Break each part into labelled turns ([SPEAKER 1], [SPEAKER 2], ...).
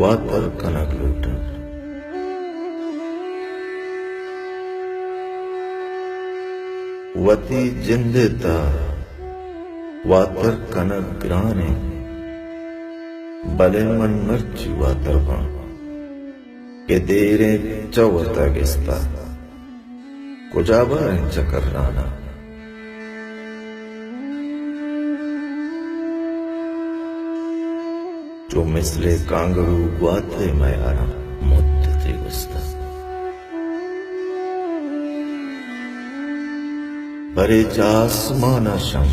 [SPEAKER 1] वातर कनक लूट वती जिंदेता वातर कनक ग्राने बले मन मर्ची वातर पण के देरे चौवता गिस्ता कुजाबर चकर राना जो मिसले कांगरू वाते मयारा मुद्दती गुस्ता बरे आसमाना शम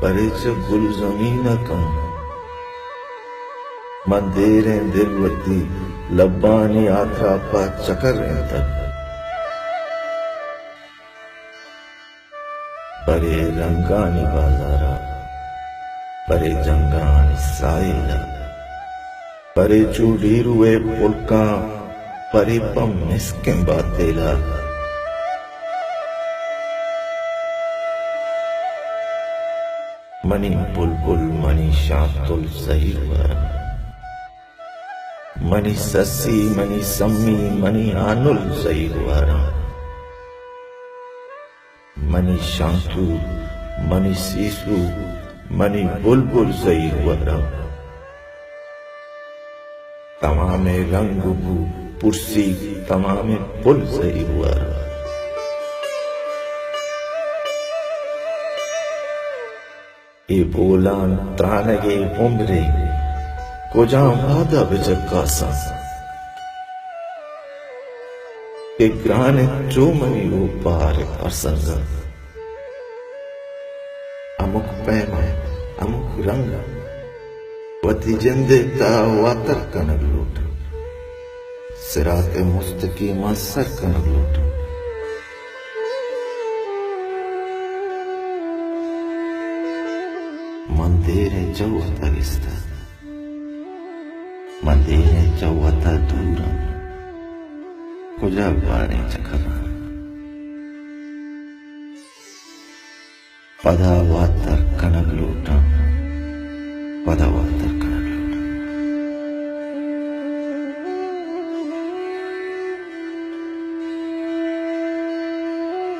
[SPEAKER 1] बरे गुल जमीन कम मंदेरे दिलवती लब्बानी आत्रा पा चकर तक बरे रंगानी बाजारा बरे जंगानी साइला बरे चूडीरुए पुलका परे पम मिस्किन बातेला मनी बुलबुल मनी शातुल सही मनी ससी मनी सम्मी मनी आनुल सही मनी शांतु मनी सीसु मनी बुलबुल सही तमामे रंग बू पुरसी तमामे पुल सही ए बोलान त्रानगे उम्रे कोजा वादा बिचक्का सा के ग्राने चोमनी वो पार प्रसंग अमुक पैमा अमुक रंग वती जिंदेता वातर कनक लूट सिराते मुस्तकीमा सर कनक लूट मंदेरे चौवता गिस्ता मंदेरे चौवता दूर कुजा बाणे चखना पदा वातर कनक लूटा पदा वातर